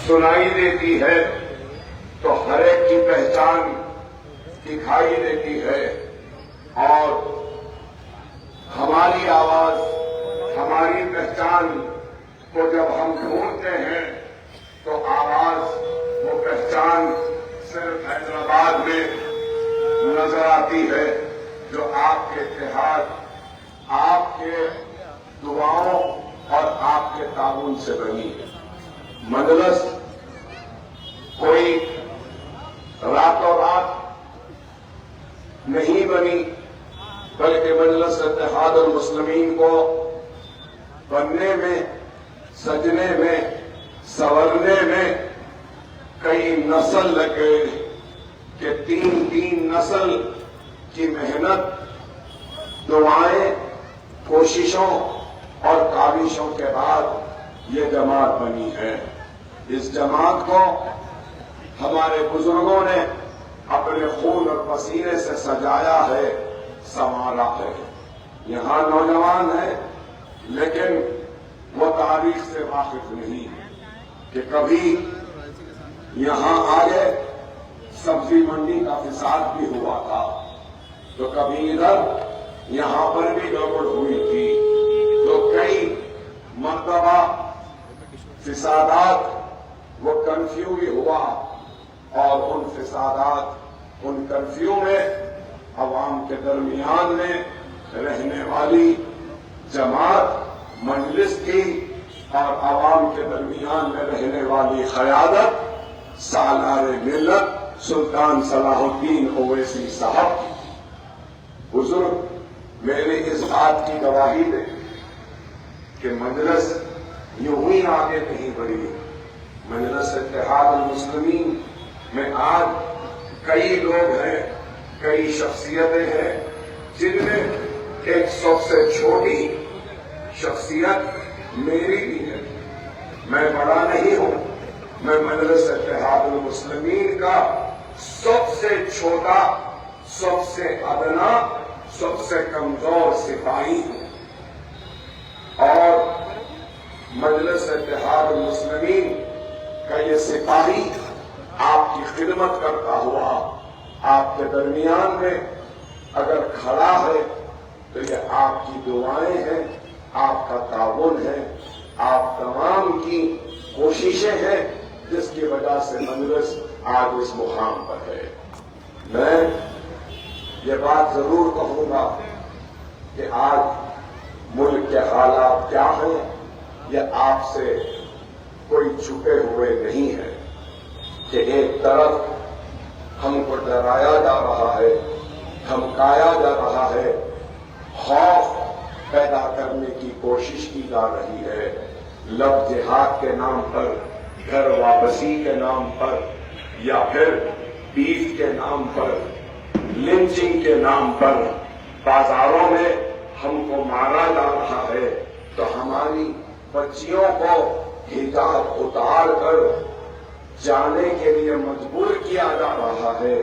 سنائی دیتی ہے تو ہر ایک کی پہچان دکھائی دیتی ہے، اور ہماری آواز، ہماری پہچان کو جب ہم ڈھونڈتے ہیں تو آواز، وہ پہچان صرف حیدرآباد میں نظر آتی ہے، جو آپ کے اتحاد، آپ کے دعاؤں اور آپ کے تعاون سے بنی ہے۔ مجلس کوئی راتوں رات نہیں بنی، بلکہ مجلس اتحاد المسلمین کو بننے میں، سجنے میں، سنورنے میں کئی نسل لگ گئے کہ تین نسل کی محنت، دعائیں، کوششوں اور کاوشوں کے بعد یہ جماعت بنی ہے۔ اس جماعت کو ہمارے بزرگوں نے اپنے خون اور پسینے سے سجایا ہے، سنوارا ہے۔ یہاں نوجوان ہیں، لیکن وہ تاریخ سے واقف نہیں کہ کبھی یہاں آگے سبزی منڈی کا فساد بھی ہوا تھا، تو کبھی ادھر یہاں پر بھی گڑبڑ ہوئی تھی، تو کئی مرتبہ فسادات، وہ کنفیو بھی ہوا، اور ان فسادات، ان کنفیو میں عوام کے درمیان میں رہنے والی جماعت مجلس کی اور عوام کے درمیان میں رہنے والی قیادت سالار ملت سلطان صلاح الدین اویسی صاحب کی۔ بزرگ میری اس بات کی گواہی دے کہ مجلس یوں ہی آگے نہیں بڑھی۔ مجلس اتحاد المسلمین میں آج کئی لوگ ہیں، کئی شخصیتیں ہیں، جن میں ایک سب سے چھوٹی شخصیت میری بھی ہے۔ میں بڑا نہیں ہوں، میں مجلس اتحاد المسلمین کا سب سے چھوٹا، سب سے ادنا، سب سے کمزور سپاہی ہوں، اور مجلس اتحاد المسلمین کا یہ سپاہی آپ کی خدمت کرتا ہوا آپ کے درمیان میں اگر کھڑا ہے تو یہ آپ کی دعائیں ہیں، آپ کا تعاون ہے، آپ تمام کی کوششیں ہیں، جس کی وجہ سے مجلس آج اس مقام پر ہے۔ میں یہ بات ضرور کہوں گا کہ آج ملک کے حالات کیا ہیں یہ آپ سے کوئی چھپے ہوئے نہیں ہے، کہ ایک طرف ہم کو ڈرایا جا رہا ہے، دھمکایا جا رہا ہے، خوف پیدا کرنے کی کوشش کی جا رہی ہے، لب جہاد کے نام پر، گھر واپسی کے نام پر، یا پھر بیف کے نام پر، لنچنگ کے نام پر بازاروں میں ہم کو مارا جا رہا ہے، تو ہماری بچیوں کو حجاب اتار کر جانے کے لیے مجبور کیا جا رہا ہے،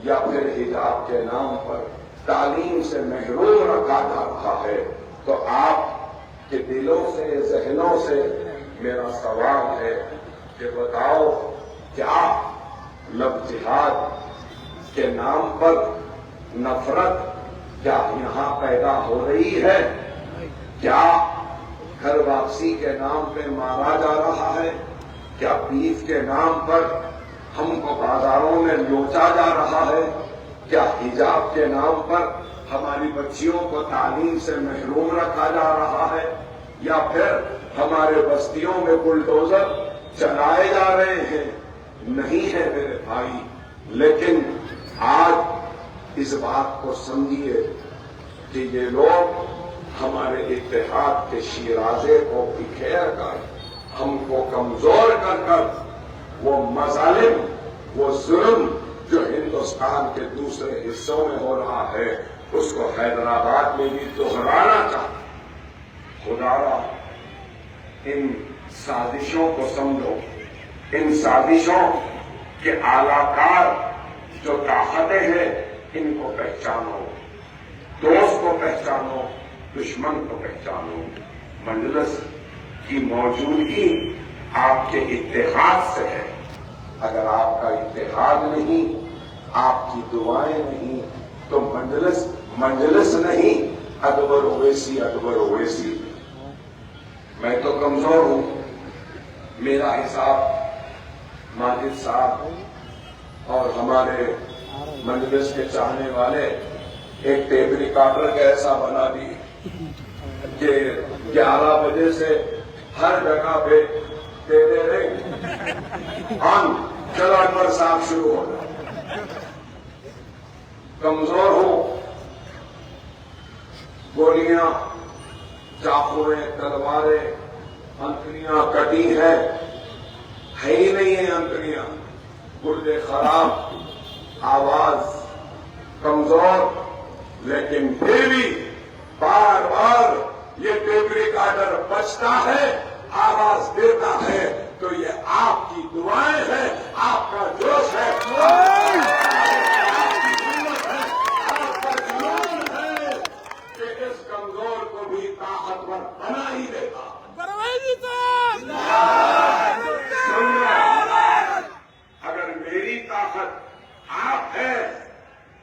یا پھر حجاب کے نام پر تعلیم سے محروم رکھا جا رہا ہے، تو آپ کے دلوں سے، ذہنوں سے میرا سوال ہے کہ بتاؤ، کیا لب جہاد کے نام پر نفرت کیا یہاں پیدا ہو رہی ہے؟ کیا گھر واپسی کے نام پہ مارا جا رہا ہے؟ کیا بیف کے نام پر ہم کو بازاروں میں لوٹا جا رہا ہے؟ کیا حجاب کے نام پر ہماری بچیوں کو تعلیم سے محروم رکھا جا رہا ہے؟ یا پھر ہمارے بستیوں میں بلڈوزر چلائے جا رہے ہیں؟ نہیں ہے میرے بھائی، لیکن آج اس بات کو سمجھیے کہ یہ لوگ ہمارے اتحاد کے شیرازے کو بکھیر کر، ہم کو کمزور کر وہ مظالم، وہ ظلم جو ہندوستان کے دوسرے حصوں میں ہو رہا ہے، اس کو حیدرآباد میں بھی دہرانا چاہتے۔ خدایا ان سازشوں کو سمجھو، ان سازشوں کے اعلی کار جو طاقتیں ہیں ان کو پہچانو، دوست کو پہچانو، دشمن کو پہچانو۔ مجلس کی موجودگی آپ کے اتحاد سے ہے. اگر آپ کا اتحاد نہیں، آپ کی دعائیں نہیں، تو مجلس نہیں، ادبر اویسی ادبر اویسی. میں تو کمزور ہوں. میرا حساب ماجد صاحب اور ہمارے مجلس کے چاہنے والے ایک ٹیپ ریکارڈر کا ایسا بنا دی کہ 11 بجے سے ہر جگہ پہ دیتے رہے. چلو انور صاحب شروع ہو. کمزور ہو. گولیاں، چاقویں، تلواریں، انتڑیاں کٹی ہے ہی نہیں ہے. انتڑیاں، گردے خراب، آواز کمزور، لیکن پھر بھی بار بار یہ ٹیپ ریکارڈر بجتا ہے، آواز دیتا ہے. تو یہ آپ کی دعائیں ہیں، آپ کا جوش ہے، آپ کی ہمت ہے، آپ کا جنون ہے کہ اس کمزور کو بھی طاقتور بنا ہی دیتا. اگر میری طاقت آپ ہے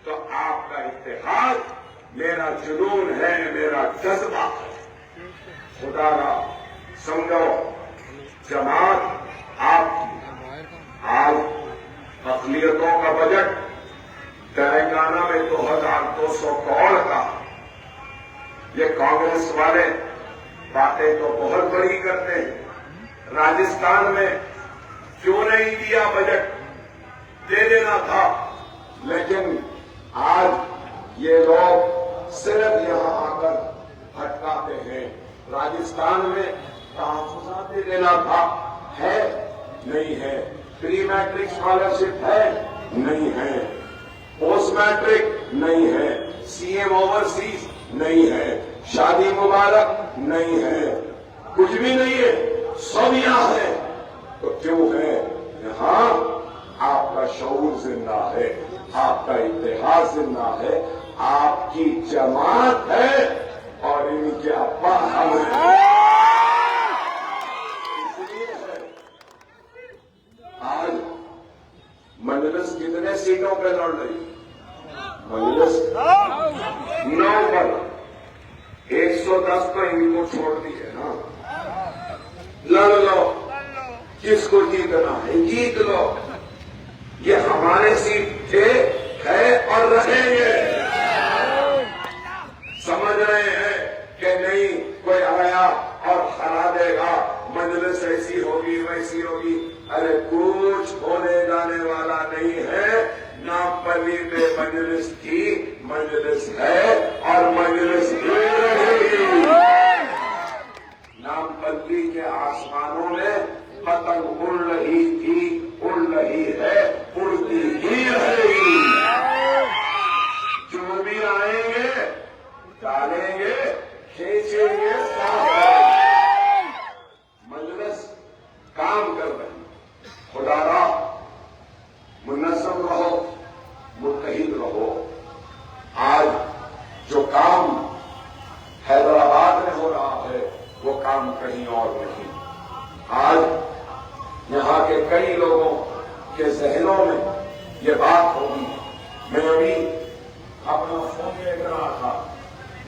تو آپ کا اتحاد میرا جنون ہے، میرا جذبہ ہے. خدا را سمجھو، جماعت آپ کی. آج اقلیتوں کا بجٹ تلنگانہ میں 2200 کروڑ کا. یہ کانگریس والے باتیں تو بہت بڑی کرتے ہیں. راجستھان میں کیوں نہیں دیا بجٹ؟ دے دینا تھا. لیکن آج یہ لوگ صرف یہاں آ کر بھٹکاتے ہیں. راجستھان میں تحفظات دے دینا تھا، ہے نہیں ہے. پری میٹرک اسکالرشپ ہے نہیں ہے. پوسٹ میٹرک نہیں ہے. سی ایم اوورسیز نہیں ہے. شادی مبارک نہیں ہے. کچھ بھی نہیں ہے. سب یہاں ہے. تو کیوں ہے؟ یہاں آپ کا شعور زندہ ہے، آپ کا اتحاد زندہ ہے، آپ کی جماعت ہے اور ان کے ابا ہم ہیں. اس لیے ہے. آج مجلس کتنے سیٹوں پہ لڑ رہی؟ مجلس 9 پر. 110 تو ان کو چھوڑ دی ہے نا. لڑ لو، کس کو جیتنا ہے جیت لو. یہ ہمارے سیٹ تھے، ہے اور رہیں گے. سمجھ رہے ہیں کہ نہیں کوئی آیا اور ہرا دے گا، مجلس ایسی ہوگی ویسی ہوگی. ارے کچھ ہونے جانے والا نہیں ہے. نامپلی پہ مجلس تھی، مجلس ہے اور مجلس رہے گی. نامپلی کے آسمانوں میں پتنگ اڑ رہی تھی، اڑ رہی ہے، اڑتی ہی رہے گی. جو بھی آئیں گے ڈالیں گے، کھینچیں گے. مجلس کام کر رہی. خدا را منظم رہو، متحد رہو. آج جو کام حیدرآباد میں ہو رہا ہے وہ کام کہیں اور نہیں. آج یہاں کے کئی لوگوں کے ذہنوں میں یہ بات ہوگی. میں ابھی اپنا فون دیکھ رہا تھا،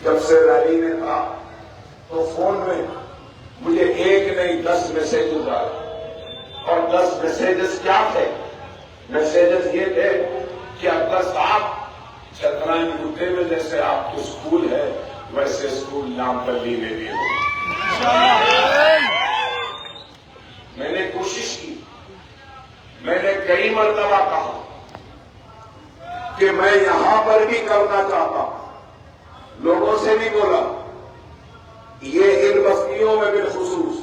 جب سے ریلی میں تھا تو فون میں مجھے ایک نہیں 10 میسجز آئے. اور 10 میسجز کیا تھے؟ میسجز یہ تھے کہ اکبر صاحب چترائن گٹے میں جیسے آپ کے اسکول ہے ویسے اسکول نامپلی میں بھی ہو. میں نے کوشش کی، میں نے کئی مرتبہ کہا کہ میں یہاں پر بھی کرنا چاہتا ہوں. لوگوں سے بھی بولا، یہ ان بستیوں میں بالخصوص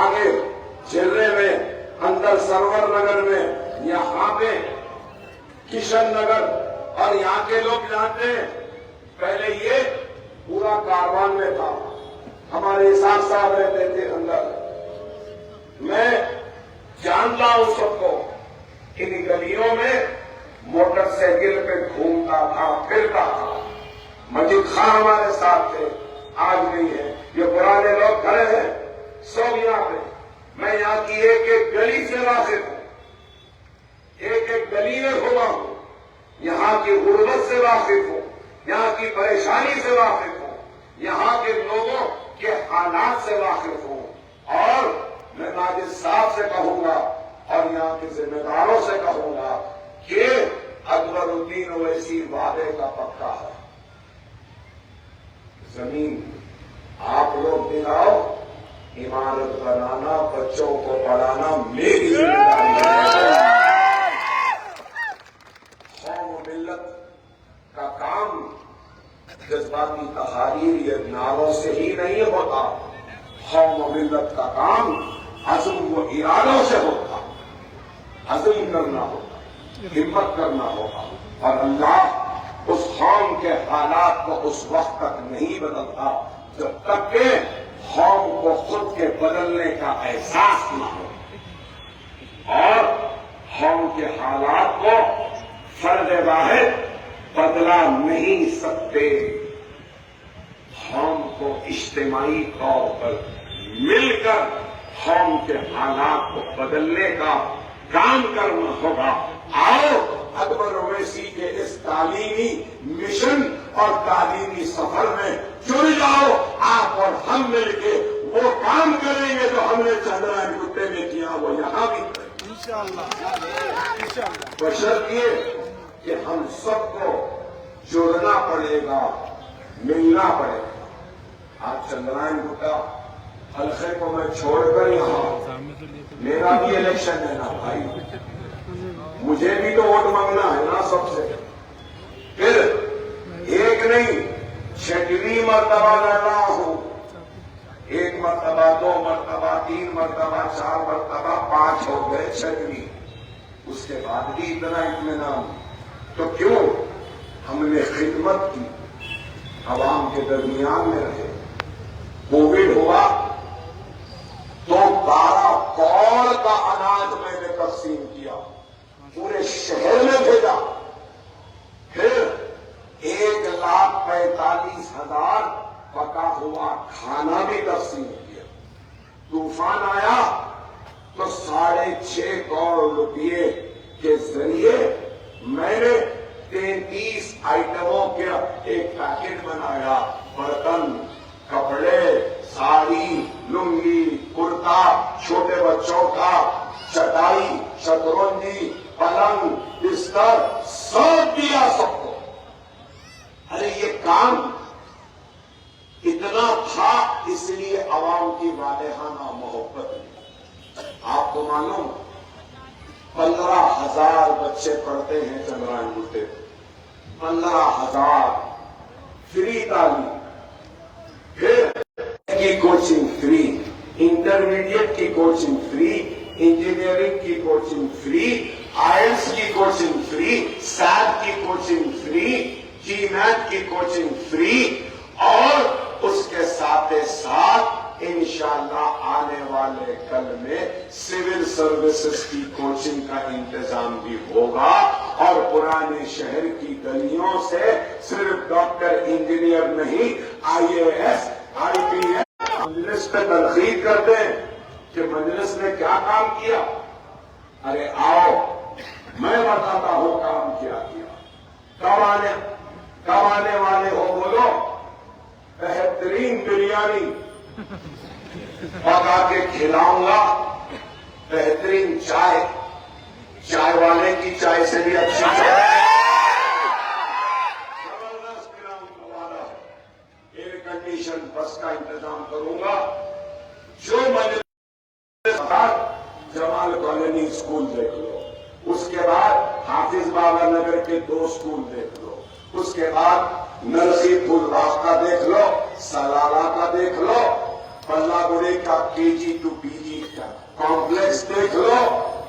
آگے چلنے میں، اندر سرور نگر میں، یہاں پہ کشن نگر، اور یہاں کے لوگ جانتے ہیں پہلے یہ پورا کاروان میں تھا. ہمارے ساتھ صاحب رہتے تھے اندر. میں جانتا ہوں سب کو. ان گلیوں میں موٹر سائیکل پہ گھومتا تھا، پھرتا تھا. مجید خان ہمارے ساتھ تھے، آج نہیں ہے. یہ پرانے لوگ کھڑے ہیں سب یہاں پہ. میں یہاں کی ایک ایک گلی سے واقف ہوں، ایک ایک گلی میں گھوما ہوں، یہاں کی غربت سے واقف ہوں، یہاں کی پریشانی سے واقف ہوں، یہاں کے لوگوں کے حالات سے واقف ہوں، اور میں ماجد صاحب سے کہوں گا اور یہاں کے ذمہ داروں سے کہوں گا کہ اکبر الدین اویسی وعدے کا پکا ہے، زمین آپ لوگ دلاؤ، عمارت بنانا، بچوں کو پڑھانا میری ذمہ داری ہے۔ قوم و ملت کا کام جذباتی تحاریر یا نعروں سے ہی نہیں ہوتا، قوم و ملت کا کام عزم و ارادوں سے ہوتا، عزم کرنا ہوگا، ہمت کرنا ہوگا، اور اللہ اس قوم کے حالات کو اس وقت تک نہیں بدلتا جب تک کہ قوم کو خود کے بدلنے کا احساس نہ ہو، اور قوم کے حالات کو فرد واحد بدلا نہیں سکتے، قوم کو اجتماعی طور پر مل کر قوم کے حالات کو بدلنے کا کام کرنا ہوگا۔ آؤ اکبر اویسی کے اس تعلیمی مشن اور تعلیمی سفر میں جڑ جاؤ، آپ اور ہم مل کے وہ کام کریں گے جو ہم نے چندرائن کتے میں کیا، وہ یہاں بھی کریں انشاءاللہ، بشرط یہ کہ ہم سب کو جڑنا پڑے گا، ملنا پڑے گا۔ آج چندرائن گٹا حلقے کو میں چھوڑ کر یہاں، میرا بھی الیکشن ہے نا بھائی، مجھے بھی تو ووٹ مانگنا ہے نا سب سے، پھر ایک نہیں 6ویں مرتبہ لڑ رہا ہوں، 1 مرتبہ 2 مرتبہ 3 مرتبہ 4 مرتبہ 5 ہو گئے، 6ویں، اس کے بعد بھی اتنا اطمینان، تو کیوں؟ ہم نے خدمت کی، عوام کے درمیان میں رہے۔ کووڈ ہوا تو 12 کروڑ کا اناج میں نے تقسیم کیا، پورے شہر میں بھیجا، پھر 1,45,000 پکا ہوا کھانا بھی تقسیم کیا۔ طوفان آیا تو 6.5 کروڑ روپئے کے ذریعے میں نے 33 آئٹموں کا ایک پیکٹ بنایا، برتن، کپڑے، ساڑی، لنگی، کرتا، چھوٹے بچوں کا، چٹائی، شطرنجی، پلنگ، بستر، سب دیا سب کو۔ ارے یہ کام اتنا تھا، اس لیے عوام کی والہانہ محبت میں۔ آپ کو معلوم 15,000 بچے پڑھتے ہیں چندرائن گٹے، 15,000 فری تعلیم، پھر کی کوچنگ فری، انٹرمیڈیٹ کی کوچنگ فری، انجینئرنگ کی کوچنگ فری، آئلٹس کی کوچنگ فری، سیٹ کی کوچنگ فری، جی میٹ کی کوچنگ فری، اور اس کے ساتھ ساتھ انشاءاللہ آنے والے کل میں سول سروسز کی کوچنگ کا انتظام بھی ہوگا، اور پرانے شہر کی گلیوں سے صرف ڈاکٹر انجینئر نہیں، IAS IPS مجلس پہ تنقید کرتے ہیں کہ مجلس نے کیا کام کیا۔ ارے آؤ میں بتاتا ہوں کام کیا کیا۔ کب آنے والے ہو بولو؟ بہترین بریانی پکا کے کھلاؤں گا، بہترین چائے، چائے والے کی چائے سے بھی اچھی چائے، زبردست پلاؤں گا، ایئر کنڈیشن بس کا انتظام کروں گا۔ جو مجلس جمال کالونی اسکول دیکھ لو، اس کے بعد حافظ بابا نگر کے 2 اسکول دیکھ لو، اس کے بعد نرسی پھول باغ کا دیکھ لو، سلالہ کا دیکھ لو، پلہ گڑی کا KG to PG کا کمپلیکس دیکھ لو،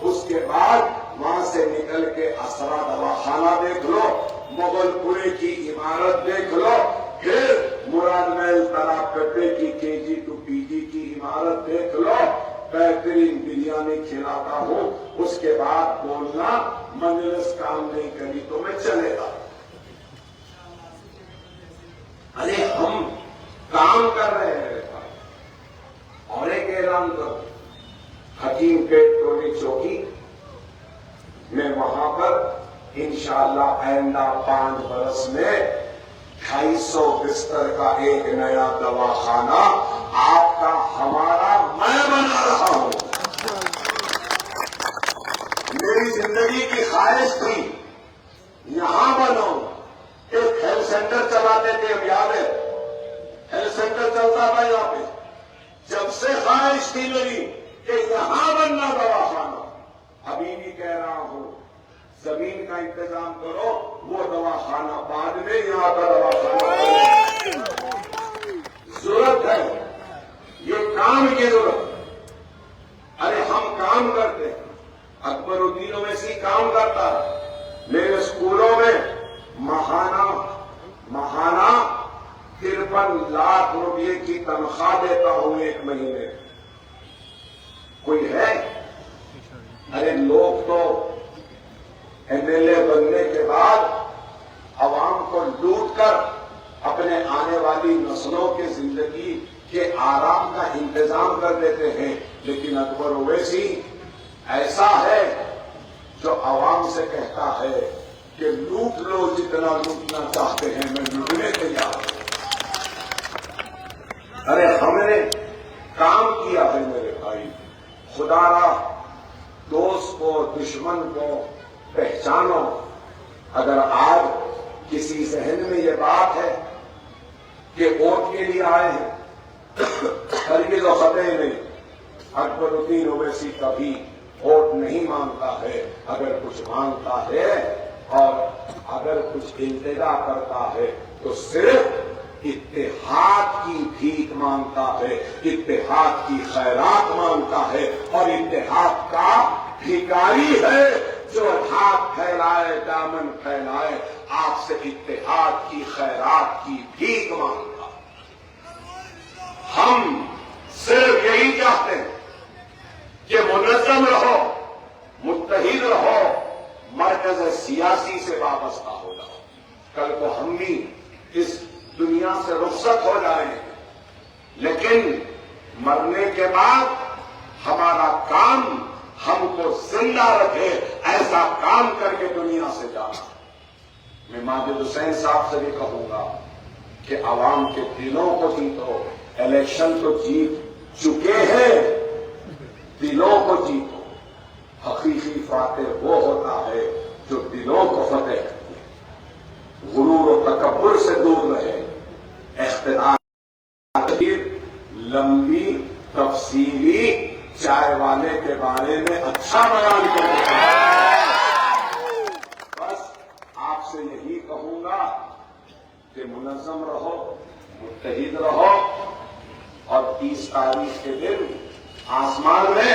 اس کے بعد وہاں سے نکل کے اسرا دواخانہ دیکھ لو، مغل پورے کی عمارت دیکھ لو، پھر مراد محل تالاب کٹے کی KG to PG کی عمارت دیکھ لو، بہترین بریانی کھلاتا ہوں۔ اس کے بعد بولنا مجلس کام نہیں کری تو میں چلے گا۔ ارے ہم کام کر رہے ہیں، اور ایک اعلان کرو، حکیم پیٹ ٹولی چوکی میں، وہاں پر انشاءاللہ آئندہ 5 برس میں 250 بستر کا ایک نیا دواخانہ آپ کا ہمارا میں بنا رہا ہوں۔ میری زندگی کی خواہش تھی یہاں بنو، ایک ہیلتھ سینٹر چلاتے تھے، اب یاد ہے ہیلتھ سینٹر چلتا تھا یہاں پہ، جب سے خواہش تھی میری کہ یہاں بننا دواخانہ، ابھی بھی کہہ رہا ہوں زمین کا انتظام کرو، وہ دواخانہ بعد میں، یہاں کا دواخانہ ضرورت ہے، یہ کام کی ضرورت۔ ارے ہم کام کرتے ہیں، اکبر الدین اویسی کام کرتا ہے، میرے اسکولوں میں ماہانہ 53 لاکھ روپے کی تنخواہ دیتا ہوں ایک مہینے۔ کوئی ہے؟ ارے لوگ تو ایم ایل اے بننے کے بعد عوام کو لوٹ کر اپنے آنے والی نسلوں کے زندگی کے آرام کا انتظام کر دیتے ہیں، لیکن اکبر اویسی ایسا ہے جو عوام سے کہتا ہے کہ لوٹ لو جتنا لوٹنا چاہتے ہیں، میں لوٹنے تیار ہوں۔ ارے ہم نے کام کیا ہے میرے بھائی، خدا را دوست کو دشمن کو پہچانو۔ اگر آج کسی ذہن میں یہ بات ہے کہ ووٹ کے لیے آئے ہیں، ہرگز و قطع نہیں، اکبر الدین اویسی کبھی ووٹ نہیں مانگتا ہے۔ اگر کچھ مانگتا ہے اور اگر کچھ التجا کرتا ہے تو صرف اتحاد کی بھیک مانگتا ہے، اتحاد کی خیرات مانگتا ہے، اور اتحاد کا بھکاری ہے جو ہاتھ پھیلائے دامن پھیلائے آپ سے اتحاد کی خیرات کی بھیک مانگتا۔ ہم صرف یہی چاہتے ہیں کہ منظم رہو، متحد رہو، مرکز سیاسی سے وابستہ ہو جاؤ۔ کل کو ہم بھی اس دنیا سے رخصت ہو جائیں، لیکن مرنے کے بعد ہمارا کام ہم کو زندہ رکھے، ایسا کام کر کے دنیا سے جانا۔ میں ماجد حسین صاحب سے بھی کہوں گا کہ عوام کے دلوں کو جیتو، الیکشن تو جیت چکے ہیں، دلوں کو جیتو۔ حقیقی فاتح وہ ہوتا ہے جو دلوں کو فتح کرے، غرور و تکبر سے دور رہے۔ اختلاف لمبی تفصیلی چائے والے کے بارے میں اچھا بیان کرتے ہیں۔ بس آپ سے یہی کہوں گا کہ منظم رہو، متحد رہو، اور 30 تاریخ کے دن آسمان میں